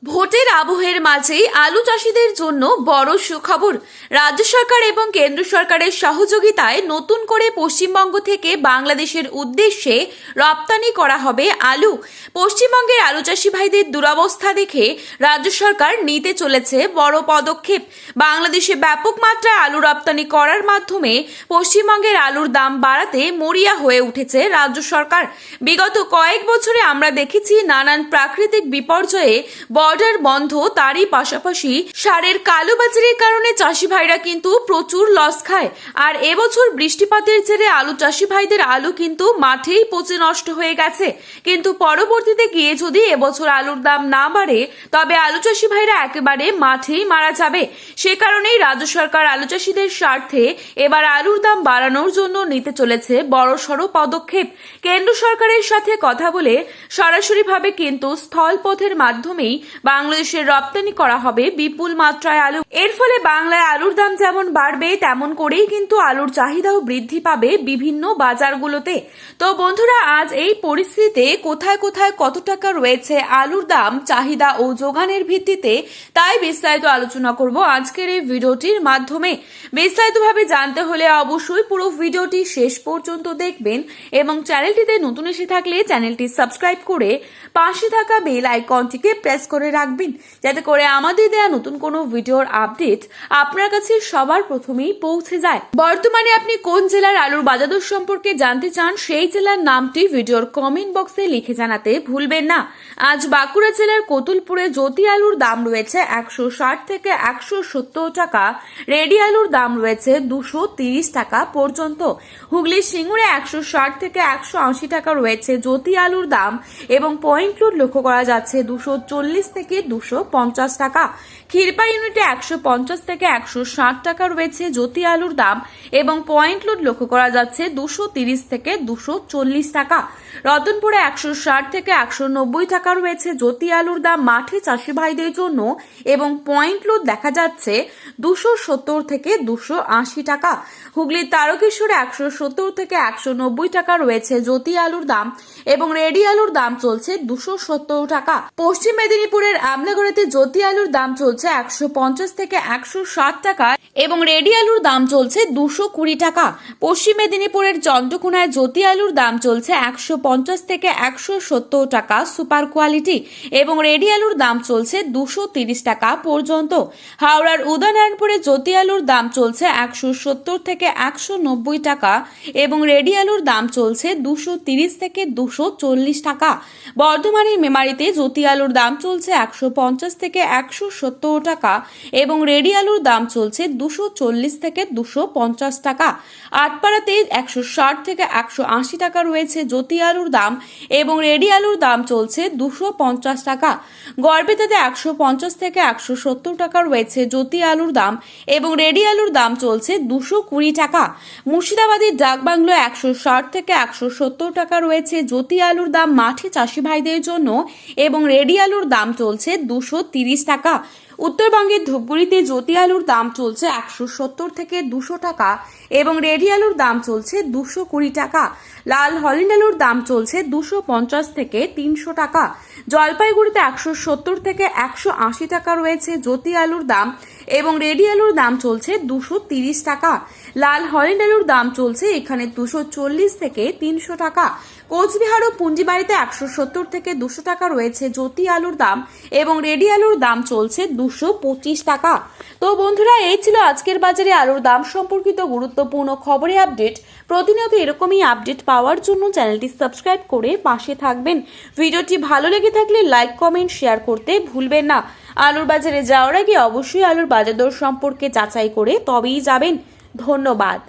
ভোটের আবহের মাঝেই আলু চাষিদের জন্য বড় সুখবর। রাজ্য সরকার এবং কেন্দ্র সরকারের সহযোগিতায় নতুন করে পশ্চিমবঙ্গ থেকে বাংলাদেশের উদ্দেশ্যে রপ্তানি করা হবে আলু। পশ্চিমবঙ্গের আলু চাষি ভাইদের দুরবস্থা দেখে রাজ্য সরকার নিতে চলেছে বড় পদক্ষেপ। বাংলাদেশে ব্যাপক মাত্রায় আলু রপ্তানি করার মাধ্যমে পশ্চিমবঙ্গের আলুর দাম বাড়াতে মরিয়া হয়ে উঠেছে রাজ্য সরকার। বিগত কয়েক বছরে আমরা দেখেছি নানান প্রাকৃতিক বিপর্যয়ে বর্ডার বন্ধ, তারই পাশাপাশি সারের কালোবাজারির কারণে চাষি ভাইরা কিন্তু প্রচুর লস খায়। আর এবছর বৃষ্টিপাতের জেরে আলু চাষি ভাইদের আলু কিন্তু মাঠেই পচে নষ্ট হয়ে গেছে। কিন্তু পরবর্তীতে গিয়ে যদি এবছর আলুর দাম না বাড়ে তবে আলু চাষি ভাইরা একেবারে মাঠেই মারা যাবে। সে কারণেই রাজ্য সরকার আলু চাষিদের স্বার্থে এবার আলুর দাম বাড়ানোর জন্য নিতে চলেছে বড়সড় পদক্ষেপ। কেন্দ্র সরকারের সাথে কথা বলে সরাসরিভাবে কিন্তু স্থলপথের মাধ্যমেই বাংলাদেশের রপ্তানি করা হবে বিপুল মাত্রায় আলু। এর ফলে বাংলায় আলুর দাম যেমন বাড়বে তেমন করেই কিন্তু আলুর চাহিদাও বৃদ্ধি পাবে বিভিন্ন বাজারগুলোতে। তো বন্ধুরা, আজ এই পরিস্থিতিতে কোথায় কোথায় কত টাকা রয়েছে আলুর দাম, চাহিদা ও যোগানের ভিত্তিতে, তাই বিস্তারিত আলোচনা করব আজকের এই ভিডিওটির মাধ্যমে। বিস্তারিতভাবে জানতে হলে অবশ্যই পুরো ভিডিওটি শেষ পর্যন্ত দেখবেন এবং চ্যানেলটিতে নতুন এসে থাকলে চ্যানেলটি সাবস্ক্রাইব করে পাশে থাকা বেল আইকনটিকে প্রেস করে রাখবেন, যাতে করে আমাদের দেয়া নতুন কোনো ভিডিওর আপডেট আপনার কাছে সবার প্রথমেই পৌঁছে যায়। বর্তমানে আপনি কোন জেলার আলুর বাজারদর সম্পর্কে জানতে চান সেই জেলার নামটি ভিডিওর কমেন্ট বক্সে লিখে জানাতে ভুলবেন না। আজ বাঁকুড়া জেলার কতুলপুরে জ্যোতি আলুর দাম রয়েছে 160 থেকে 170 টাকা, রেডি আলুর দাম রয়েছে 230 টাকা পর্যন্ত। হুগলির সিঙ্গুরে 160 থেকে 180 টাকা রয়েছে জ্যোতি আলুর দাম এবং পয়েন্ট লোড লক্ষ্য করা যাচ্ছে 240 থেকে 250 টাকা। ক্ষীরপাই ইউনিটে 150 থেকে 160 টাকা রয়েছে জ্যোতি আলুর দাম এবং পয়েন্ট লোড লক্ষ্য করা যাচ্ছে 230 থেকে 240 টাকা। রতনপুরে 160 থেকে 190 টাকা রয়েছে জ্যোতি আলুর দাম মাঠে চাষি ভাইদের জন্য এবং পয়েন্ট লোড দেখা যাচ্ছে 270 থেকে 280 টাকা। হুগলির তারকেশ্বরে 170 থেকে 190 টাকা রয়েছে জ্যোতি আলুর দাম এবং রেডি আলুর দাম চলছে 270 টাকা। পশ্চিম মেদিনীপুরের আমলাগড়াতে জ্যোতি আলুর দাম চলছে 150 থেকে 160 টাকা এবং রেডি আলুর দাম চলছে 220 টাকা। পশ্চিম মেদিনীপুরের চন্দ্রকোনায় জ্যোতি আলুর দাম চলছে 150 থেকে 170 টাকা সুপার কোয়ালিটি এবং রেডি আলুর দাম চলছে 230 টাকা পর্যন্ত। হাওড়ার উদয়নারায়ণপুরে জ্যোতি আলুর দাম চলছে 170 থেকে 190 টাকা এবং রেডি আলুর দাম চলছে 230 থেকে 240 টাকা। বর্ধমানের মেমারিতে জ্যোতি আলুর দাম চলছে 150 থেকে 170 টাকা এবং রেডি আলুর দাম চলছে 240 থেকে 250 টাকা। আটপাড়াতে 160 থেকে 180 টাকা রয়েছে জ্যোতি আলুর দাম এবং রেডি আলুর দাম চলছে 250 টাকা। গড়বেতাতে 150 থেকে 170 টাকা রয়েছে জ্যোতি আলুর দাম এবং রেডি আলুর দাম চলছে 220 টাকা। মুর্শিদাবাদের ডাকবাংলো 160 থেকে 170 টাকা রয়েছে জ্যোতি আলুর দাম মাঠে চাষি ভাইদের জন্য এবং রেডি আলুর দাম চলছে 230 টাকা। উত্তরবঙ্গের ধূপগুড়িতে জ্যোতি আলুর দাম চলছে 170 থেকে 200 টাকা এবং রেডি আলুর দাম চলছে 220 টাকা। লাল হল্যান্ড আলুর দাম চলছে 250 থেকে 300 টাকা। জলপাইগুড়িতে 170 থেকে 180 টাকা রয়েছে জ্যোতি আলুর দাম এবং রেডি আলুর দাম চলছে 230 টাকা। লাল হল্যান্ড আলুর দাম চলছে এখানে 240 থেকে 300 টাকা। কোচবিহার ও পুঞ্জিবাড়িতে 170 থেকে 200 টাকা রয়েছে জ্যোতি আলুর দাম এবং রেডি আলুর দাম চলছে 225 টাকা। তো বন্ধুরা, এই ছিল আজকের বাজারে আলুর দাম সম্পর্কিত গুরুত্বপূর্ণ খবরের আপডেট। প্রতিনিয়ত এরকমই আপডেট পাওয়ার জন্য চ্যানেলটি সাবস্ক্রাইব করে পাশে থাকবেন। ভিডিওটি ভালো লেগে থাকলে লাইক, কমেন্ট, শেয়ার করতে ভুলবেন না। আলুর বাজারে যাওয়ার আগে অবশ্যই আলুর বাজার দর সম্পর্কে যাচাই করে তবেই যাবেন। ধন্যবাদ।